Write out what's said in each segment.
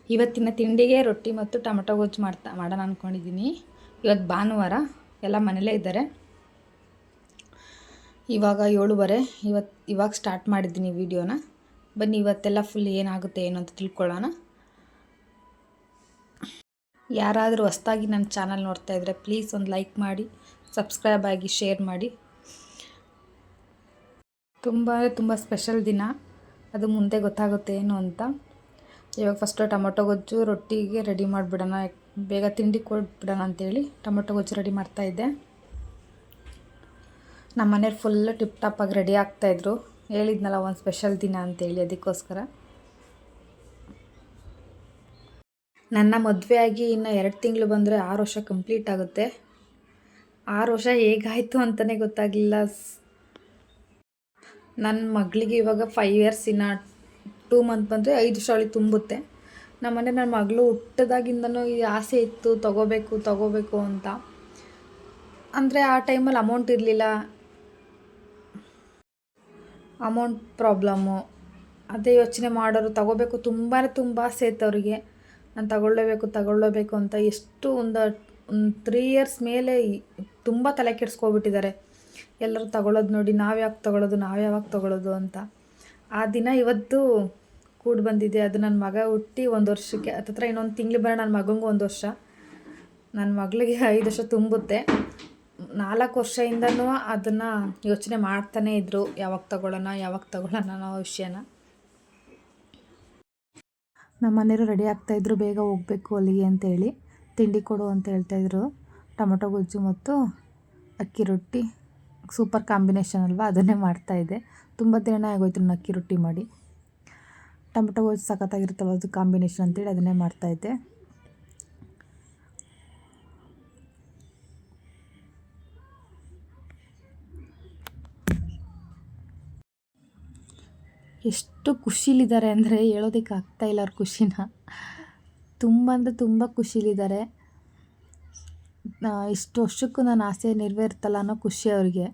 ಇವತ್ತಿನ ತಿಂಡಿಗೆ ರೊಟ್ಟಿ ಮತ್ತು ಟೊಮೆಟೊ ಗೊಜ್ಜು ಮಾಡೋಣ ಅಂದ್ಕೊಂಡಿದ್ದೀನಿ. ಇವತ್ತು ಭಾನುವಾರ, ಎಲ್ಲ ಮನೇಲೇ ಇದ್ದಾರೆ. ಇವಾಗ 7:30 ಇವಾಗ ಸ್ಟಾರ್ಟ್ ಮಾಡಿದ್ದೀನಿ ವಿಡಿಯೋನ. ಬನ್ನಿ ಇವತ್ತೆಲ್ಲ ಫುಲ್ ಏನಾಗುತ್ತೆ ಏನು ಅಂತ ತಿಳ್ಕೊಳ್ಳೋಣ. ಯಾರಾದರೂ ಹೊಸ್ದಾಗಿ ನನ್ನ ಚಾನಲ್ ನೋಡ್ತಾ ಇದ್ದರೆ ಪ್ಲೀಸ್ ಒಂದು ಲೈಕ್ ಮಾಡಿ, ಸಬ್ಸ್ಕ್ರೈಬ್ ಆಗಿ, ಶೇರ್ ಮಾಡಿ. ತುಂಬ ಸ್ಪೆಷಲ್ ದಿನ, ಅದು ಮುಂದೆ ಗೊತ್ತಾಗುತ್ತೆ ಏನು ಅಂತ. ಇವಾಗ ಫಸ್ಟು ಟೊಮೊಟೊ ಗೊಜ್ಜು ರೊಟ್ಟಿಗೆ ರೆಡಿ ಮಾಡಿಬಿಡೋಣ, ಬೇಗ ತಿಂಡಿ ಕೊಟ್ಬಿಡೋಣ ಅಂತೇಳಿ ಟೊಮೊಟೊ ಗೊಜ್ಜು ರೆಡಿ ಮಾಡ್ತಾಯಿದ್ದೆ. ನಮ್ಮ ಮನೇಲಿ ಫುಲ್ ಟಿಪ್ ಟಾಪಾಗಿ ರೆಡಿ ಆಗ್ತಾಯಿದ್ರು. ಹೇಳಿದ್ನಲ್ಲ ಒಂದು ಸ್ಪೆಷಲ್ ದಿನ ಅಂತೇಳಿ, ಅದಕ್ಕೋಸ್ಕರ. ನನ್ನ ಮದುವೆ ಆಗಿ ಇನ್ನು 2 ತಿಂಗಳು ಬಂದರೆ 6 ವರ್ಷ ಕಂಪ್ಲೀಟ್ ಆಗುತ್ತೆ. 6 ವರ್ಷ ಹೇಗಾಯಿತು ಅಂತಲೇ ಗೊತ್ತಾಗಲಿಲ್ಲ. ನನ್ನ ಮಗಳಿಗೆ ಇವಾಗ 5 ಇಯರ್ಸ್, ಇನ್ನು 2 ಮಂತ್ ಬಂದರೆ 5 ವರ್ಷ ಅವಳಿಗೆ ತುಂಬುತ್ತೆ. ನಮ್ಮನೆ ನನ್ನ ಮಗಳು ಹುಟ್ಟದಾಗಿಂದನೂ ಈ ಆಸೆ ಇತ್ತು, ತಗೋಬೇಕು ಅಂತ. ಅಂದರೆ ಆ ಟೈಮಲ್ಲಿ ಅಮೌಂಟ್ ಇರಲಿಲ್ಲ, ಅಮೌಂಟ್ ಪ್ರಾಬ್ಲಮ್ಮು. ಅದೇ ಯೋಚನೆ ಮಾಡೋರು, ತಗೋಬೇಕು ತುಂಬ ಆಸೆ ಇತ್ತು ಅವರಿಗೆ. ನಾನು ತಗೊಳ್ಳೇಬೇಕು ಅಂತ ಎಷ್ಟು ಒಂದು 3 ಇಯರ್ಸ್ ಮೇಲೆ ತುಂಬ ತಲೆ ಕೆಡಿಸ್ಕೊಬಿಟ್ಟಿದ್ದಾರೆ. ಎಲ್ಲರೂ ತಗೊಳ್ಳೋದು ನೋಡಿ ನಾವು ಯಾವಾಗ ತಗೊಳ್ಳೋದು ಅಂತ. ಆ ದಿನ ಇವತ್ತು ಕೂಡಿ ಬಂದಿದೆ. ಅದು ನನ್ನ ಮಗ ಹುಟ್ಟಿ 1 ವರ್ಷಕ್ಕೆ ಹತ್ತತ್ರ ಇನ್ನೊಂದು ತಿಂಗಳು ಬರೋ ನನ್ನ ಮಗನಿಗೂ 1 ವರ್ಷ. ನನ್ನ ಮಗಳಿಗೆ 5 ವರ್ಷ ತುಂಬುತ್ತೆ. 4 ವರ್ಷದಿಂದನೂ ಅದನ್ನು ಯೋಚನೆ ಮಾಡ್ತಾನೇ ಇದ್ದರು, ಯಾವಾಗ ತಗೊಳ್ಳೋಣ ಅನ್ನೋ ವಿಷಯನ. ನಮ್ಮ ಮನೆಯವರು ರೆಡಿ ಆಗ್ತಾಯಿದ್ರು, ಬೇಗ ಹೋಗಬೇಕು ಅಲ್ಲಿಗೆ ಅಂತೇಳಿ. ತಿಂಡಿ ಕೊಡು ಅಂತ ಹೇಳ್ತಾಯಿದ್ರು. ಟೊಮೊಟೊ ಗೊಜ್ಜು ಮತ್ತು ಅಕ್ಕಿ ರೊಟ್ಟಿ ಸೂಪರ್ ಕಾಂಬಿನೇಷನ್ ಅಲ್ವಾ, ಅದನ್ನೇ ಮಾಡ್ತಾಯಿದ್ದೆ. ತುಂಬ ದಿನ ಆಗೋಯ್ತು ನಾನು ಅಕ್ಕಿ ರೊಟ್ಟಿ ಮಾಡಿ. ಟೊಮೊಟೊ ಗೊಜ್ಜು ಸಖತ್ತಾಗಿರುತ್ತಲ್ಲ, ಅದು ಕಾಂಬಿನೇಷನ್ ಅಂತೇಳಿ ಅದನ್ನೇ ಮಾಡ್ತಾಯಿದ್ದೆ. ಎಷ್ಟು ಖುಷಿಲಿದ್ದಾರೆ ಅಂದರೆ ಹೇಳೋದಕ್ಕೆ ಆಗ್ತಾಯಿಲ್ಲ ಅವ್ರ ಖುಷಿನ. ತುಂಬ ಖುಷಿಲಿದ್ದಾರೆ. ಇಷ್ಟು ವರ್ಷಕ್ಕೂ ನನ್ನ ಆಸೆ ನೆರವೇರ್ತಲ್ಲ ಅನ್ನೋ ಖುಷಿ ಅವ್ರಿಗೆ.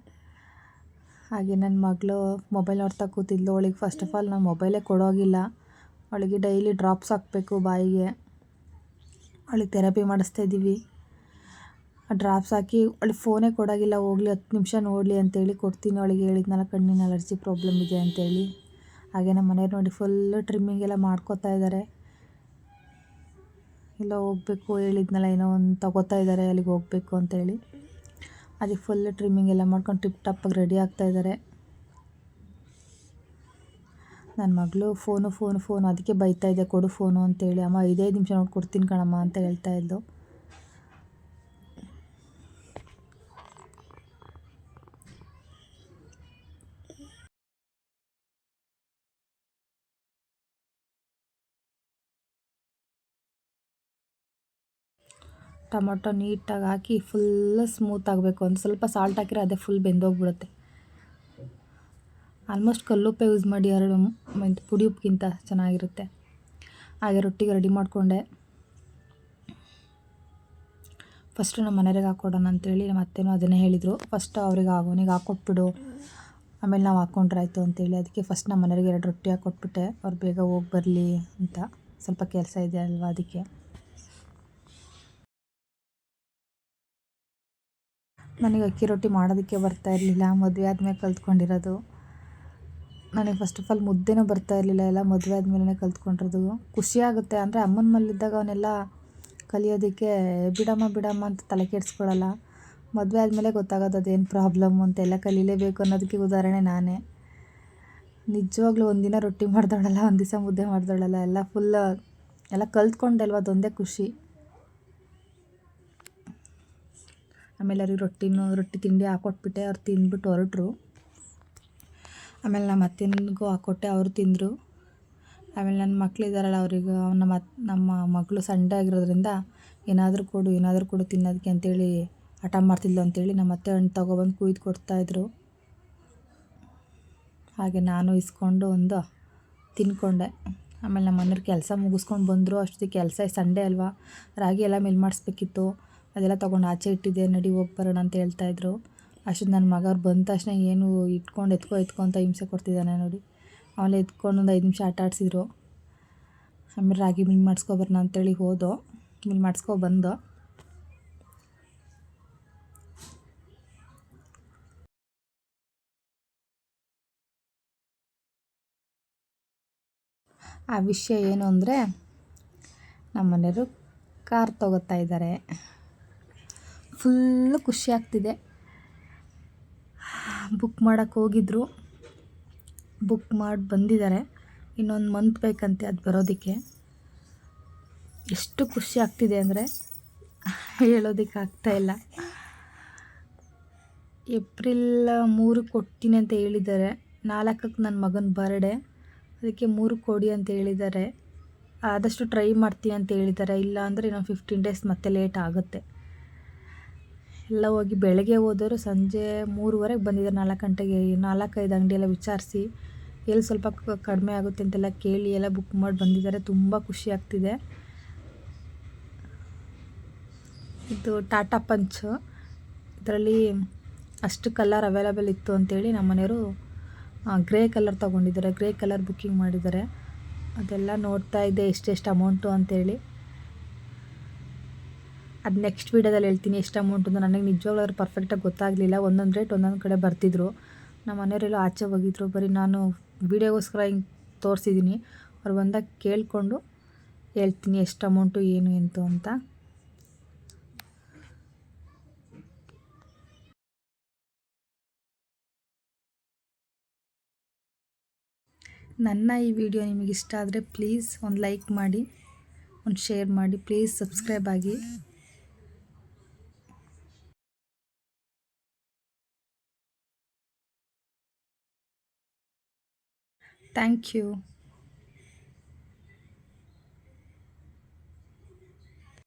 ಹಾಗೆ ನನ್ನ ಮಗಳು ಮೊಬೈಲ್ ನೋಡ್ತಾ ಕೂತಿದ್ಲು. ಅವಳಿಗೆ ಫಸ್ಟ್ ಆಫ್ ಆಲ್ ನಾನು ಮೊಬೈಲೇ ಕೊಡೋಗಿಲ್ಲ. ಅವಳಿಗೆ ಡೈಲಿ ಡ್ರಾಪ್ಸ್ ಹಾಕಬೇಕು ಬಾಯಿಗೆ. ಅವಳಿಗೆ ಥೆರಪಿ ಮಾಡಿಸ್ತಾಯಿದ್ದೀವಿ. ಡ್ರಾಪ್ಸ್ ಹಾಕಿ ಅವಳಿಗೆ ಫೋನೇ ಕೊಡೋಗಿಲ್ಲ. ಹೋಗಲಿ 10 ನಿಮಿಷ ನೋಡಲಿ ಅಂತೇಳಿ ಕೊಡ್ತೀನಿ. ಅವಳಿಗೆ ಹೇಳಿದ್ನಲ್ಲ, ಕಣ್ಣಿನ ಅಲರ್ಜಿ ಪ್ರಾಬ್ಲಮ್ ಇದೆ ಅಂತೇಳಿ. ಹಾಗೆ ನಮ್ಮ ಮನೆಯವ್ರು ನೋಡಿ ಫುಲ್ಲು ಟ್ರಿಮ್ಮಿಂಗ್ ಎಲ್ಲ ಮಾಡ್ಕೋತಾ ಇದ್ದಾರೆ. ಎಲ್ಲ ಹೋಗಬೇಕು ಹೇಳಿದ್ನಲ್ಲ, ಏನೋ ಒಂದು ತಗೋತಾ ಇದ್ದಾರೆ, ಅಲ್ಲಿಗೆ ಹೋಗಬೇಕು ಅಂತೇಳಿ. ಅದಕ್ಕೆ ಫುಲ್ಲು ಟ್ರಿಮ್ಮಿಂಗ್ ಎಲ್ಲ ಮಾಡ್ಕೊಂಡು ಟಿಪ್ ಟಾಪಾಗಿ ರೆಡಿ ಆಗ್ತಾಯಿದ್ದಾರೆ. ನನ್ನ ಮಗಳು ಫೋನು ಅದಕ್ಕೆ ಬೈತಾಯಿದ್ದೆ, ಕೊಡು ಫೋನು ಅಂತೇಳಿ. ಅಮ್ಮ 5 ನಿಮಿಷ ನೋಡಿ ಕೊಡ್ತೀನಿ ಕಣಮ್ಮ ಅಂತ ಹೇಳ್ತಾಯಿದ್ದು. ಟೊಮೊಟೊ ನೀಟಾಗಿ ಹಾಕಿ ಫುಲ್ಲು ಸ್ಮೂತ್ ಆಗಬೇಕು. ಒಂದು ಸ್ವಲ್ಪ ಸಾಲ್ಟ್ ಹಾಕಿದ್ರೆ ಅದೇ ಫುಲ್ ಬೆಂದೋಗ್ಬಿಡುತ್ತೆ. ಆಲ್ಮೋಸ್ಟ್ ಕಲ್ಲುಪ್ಪೆ ಯೂಸ್ ಮಾಡಿ, ಪುಡಿ ಉಪ್ಪಿಗಿಂತ ಚೆನ್ನಾಗಿರುತ್ತೆ. ಹಾಗೆ ರೊಟ್ಟಿಗೆ ರೆಡಿ ಮಾಡಿಕೊಂಡೆ. ಫಸ್ಟು ನಮ್ಮ ಮನೆಯವ್ರಿಗೆ ಹಾಕ್ಕೊಡೋಣ ಅಂತೇಳಿ ನಮ್ಮ ಅತ್ತೆನೂ ಅದನ್ನೇ ಹೇಳಿದರು. ಫಸ್ಟ್ ಅವನಿಗೆ ಹಾಕ್ಕೊಟ್ಬಿಡು, ಆಮೇಲೆ ನಾವು ಹಾಕ್ಕೊಂಡ್ರೆ ಆಯಿತು ಅಂತೇಳಿ. ಅದಕ್ಕೆ ಫಸ್ಟ್ ನಮ್ಮ ಮನೆಯವ್ರಿಗೆ 2 ರೊಟ್ಟಿ ಹಾಕ್ಕೊಟ್ಬಿಟ್ಟೆ, ಅವ್ರು ಬೇಗ ಹೋಗಿ ಬರಲಿ ಅಂತ. ಸ್ವಲ್ಪ ಕೆಲಸ ಇದೆ ಅಲ್ವಾ, ಅದಕ್ಕೆ. ನನಗೆ ಅಕ್ಕಿ ರೊಟ್ಟಿ ಮಾಡೋದಕ್ಕೆ ಬರ್ತಾ ಇರಲಿಲ್ಲ. ಮದುವೆ ಆದಮೇಲೆ ಕಲ್ತ್ಕೊಂಡಿರೋದು. ನನಗೆ ಫಸ್ಟ್ ಆಫ್ ಆಲ್ ಮುದ್ದೆನೂ ಬರ್ತಾ ಇರಲಿಲ್ಲ. ಎಲ್ಲ ಮದುವೆ ಆದಮೇಲೆ ಕಲ್ತ್ಕೊಂಡಿರೋದು. ಖುಷಿಯಾಗುತ್ತೆ. ಅಂದರೆ ಅಮ್ಮನ ಮನೇಲಿದ್ದಾಗ ಅವನ್ನೆಲ್ಲ ಕಲಿಯೋದಕ್ಕೆ ಬಿಡಮ್ಮ ಅಂತ ತಲೆ ಕೆಡಿಸ್ಕೊಳ್ಳಲ್ಲ. ಮದುವೆ ಆದಮೇಲೆ ಗೊತ್ತಾಗೋದು ಅದೇನು ಪ್ರಾಬ್ಲಮ್ಮು ಅಂತ. ಎಲ್ಲ ಕಲೀಲೇಬೇಕು ಅನ್ನೋದಕ್ಕೆ ಉದಾಹರಣೆ ನಾನೇ. ನಿಜವಾಗ್ಲೂ ಒಂದಿನ ರೊಟ್ಟಿ ಮಾಡ್ದೋಳಲ್ಲ, ಒಂದು ದಿವಸ ಮುದ್ದೆ ಮಾಡ್ದೋಳಲ್ಲ, ಎಲ್ಲ ಎಲ್ಲ ಕಲ್ತ್ಕೊಂಡೆ ಅಲ್ವ, ಅದೊಂದೇ ಖುಷಿ. ಆಮೇಲೆ ಅವ್ರಿಗೆ ರೊಟ್ಟಿ ತಿಂಡಿ ಹಾಕ್ಕೊಟ್ಬಿಟ್ಟೆ. ಅವ್ರು ತಿಂದ್ಬಿಟ್ಟು ಹೊರಟ್ರು. ಆಮೇಲೆ ನಮ್ಮ ಅತ್ತೆನಿಗೂ ಹಾಕ್ಕೊಟ್ಟೆ, ಅವರು ತಿಂದರು. ಆಮೇಲೆ ನನ್ನ ಮಕ್ಕಳಿದ್ದಾರಲ್ಲ, ಅವ್ರಿಗೆ ನಮ್ಮ ಮಗಳು ಸಂಡೆ ಆಗಿರೋದ್ರಿಂದ ಏನಾದರೂ ಕೊಡು ತಿನ್ನೋದಕ್ಕೆ ಅಂತೇಳಿ ಹಠ ಮಾಡ್ತಿದ್ಲು ಅಂತೇಳಿ ನಮ್ಮ ಅತ್ತೆ ಹಣ್ಣು ತೊಗೊಬಂದು ಕುಯ್ದು ಕೊಡ್ತಾಯಿದ್ರು. ಹಾಗೆ ನಾನು ಇಸ್ಕೊಂಡು ಒಂದು ತಿನ್ಕೊಂಡೆ. ಆಮೇಲೆ ನಮ್ಮ ಮನೆಯವ್ರು ಕೆಲಸ ಮುಗಿಸ್ಕೊಂಡು ಬಂದರು. ಅಷ್ಟೊತ್ತಿಗೆ ಕೆಲಸ ಸಂಡೆ ಅಲ್ವಾ, ರಾಗಿ ಎಲ್ಲ ಮಿಲ್ ಮಾಡಿಸ್ಬೇಕಿತ್ತು. ಅದೆಲ್ಲ ತೊಗೊಂಡು ಆಚೆ ಇಟ್ಟಿದ್ದೆ, ನಡಿ ಹೋಗಿ ಬರೋಣ ಅಂತ ಹೇಳ್ತಾಯಿದ್ರು. ಅಷ್ಟೊಂದು ನನ್ನ ಮಗ ಅವ್ರು ಬಂದ ತಕ್ಷಣ ಏನು ಎತ್ಕೊ ಅಂತ ಹಿಂಸೆ ಕೊಡ್ತಿದ್ದಾನೆ ನೋಡಿ. ಆಮೇಲೆ ಎತ್ಕೊಂಡು ಒಂದು 5 ನಿಮಿಷ ಆಟ ಆಡಿಸಿದ್ರು. ಆಮೇಲೆ ರಾಗಿ ಮಿಲ್ ಮಾಡಿಸ್ಕೊಬರೋಣ ಅಂತೇಳಿ ಹೋದೋ, ಮಿಲ್ ಮಾಡಿಸ್ಕೊಬಂದು. ಆ ವಿಷಯ ಏನು ಅಂದರೆ, ನಮ್ಮ ಮನೆಯವರು ಕಾರ್ ತೊಗೋತಾ ಇದ್ದಾರೆ. ಫುಲ್ಲು ಖುಷಿ ಆಗ್ತಿದೆ. ಬುಕ್ ಮಾಡೋಕ್ಕೆ ಹೋಗಿದ್ರು, ಬುಕ್ ಮಾಡಿ ಬಂದಿದ್ದಾರೆ. ಇನ್ನೊಂದು ಮಂತ್ ಬೇಕಂತೆ ಅದು ಬರೋದಕ್ಕೆ. ಎಷ್ಟು ಖುಷಿ ಆಗ್ತಿದೆ ಅಂದರೆ ಹೇಳೋದಕ್ಕೆ ಆಗ್ತಾಯಿಲ್ಲ. ಏಪ್ರಿಲ್ 3 ಕೊಡ್ತೀನಿ ಅಂತ ಹೇಳಿದ್ದಾರೆ. 4ಕ್ಕೆ ನನ್ನ ಮಗನ ಬರ್ಡೇ, ಅದಕ್ಕೆ 3 ಕೊಡಿ ಅಂತ ಹೇಳಿದ್ದಾರೆ. ಆದಷ್ಟು ಟ್ರೈ ಮಾಡ್ತೀನಿ ಅಂತ ಹೇಳಿದ್ದಾರೆ. ಇಲ್ಲ ಅಂದರೆ ಇನ್ನೊಂದು 15 ಡೇಸ್ ಮತ್ತೆ ಲೇಟ್ ಆಗುತ್ತೆ. ಎಲ್ಲ ಹೋಗಿ ಬೆಳಗ್ಗೆ ಹೋದವರು ಸಂಜೆ 3:30ಗೆ ಬಂದಿದ್ದಾರೆ. 4 ಗಂಟೆಗೆ 4-5 ಅಂಗಡಿಯೆಲ್ಲ ವಿಚಾರಿಸಿ ಎಲ್ಲಿ ಸ್ವಲ್ಪ ಕಡಿಮೆ ಆಗುತ್ತೆ ಅಂತೆಲ್ಲ ಕೇಳಿ ಎಲ್ಲ ಬುಕ್ ಮಾಡಿ ಬಂದಿದ್ದಾರೆ. ತುಂಬ ಖುಷಿ ಆಗ್ತಿದೆ. ಇದು ಟಾಟಾ ಪಂಚ್, ಇದರಲ್ಲಿ ಅಷ್ಟು ಕಲರ್ ಅವೈಲೇಬಲ್ ಇತ್ತು ಅಂಥೇಳಿ ನಮ್ಮ ಮನೆಯವರು ಗ್ರೇ ಕಲರ್ ತೊಗೊಂಡಿದ್ದಾರೆ. ಗ್ರೇ ಕಲರ್ ಬುಕ್ಕಿಂಗ್ ಮಾಡಿದ್ದಾರೆ. ಅದೆಲ್ಲ ನೋಡ್ತಾ ಇದ್ದೆ ಎಷ್ಟೆಷ್ಟು ಅಮೌಂಟು ಅಂಥೇಳಿ. ಅದು ನೆಕ್ಸ್ಟ್ ವೀಡಿಯೋದಲ್ಲಿ ಹೇಳ್ತೀನಿ ಎಷ್ಟು ಅಮೌಂಟು ಅಂತ. ನನಗೆ ನಿಜವಾಗ್ಲೂ ಅವ್ರು ಪರ್ಫೆಕ್ಟಾಗಿ ಗೊತ್ತಾಗಲಿಲ್ಲ. ಒಂದೊಂದು ರೇಟ್ ಒಂದೊಂದು ಕಡೆ ಬರ್ತಿದ್ರು. ನಮ್ಮ ಮನೆಯವರೆಲ್ಲ ಆಚೆ ಹೋಗಿದ್ರು. ಬರೀ ನಾನು ವೀಡಿಯೋಗೋಸ್ಕರ ಹಿಂಗೆ ತೋರಿಸಿದ್ದೀನಿ. ಅವ್ರು ಬಂದಾಗ ಕೇಳಿಕೊಂಡು ಹೇಳ್ತೀನಿ ಎಷ್ಟು ಅಮೌಂಟು ಏನು ಎಂತು ಅಂತ. ನನ್ನ ಈ ವಿಡಿಯೋ ನಿಮಗೆ ಇಷ್ಟ ಆದರೆ ಪ್ಲೀಸ್ ಒಂದು ಲೈಕ್ ಮಾಡಿ, ಒಂದು ಶೇರ್ ಮಾಡಿ, ಪ್ಲೀಸ್ ಸಬ್ಸ್ಕ್ರೈಬ್ ಆಗಿ. Thank you.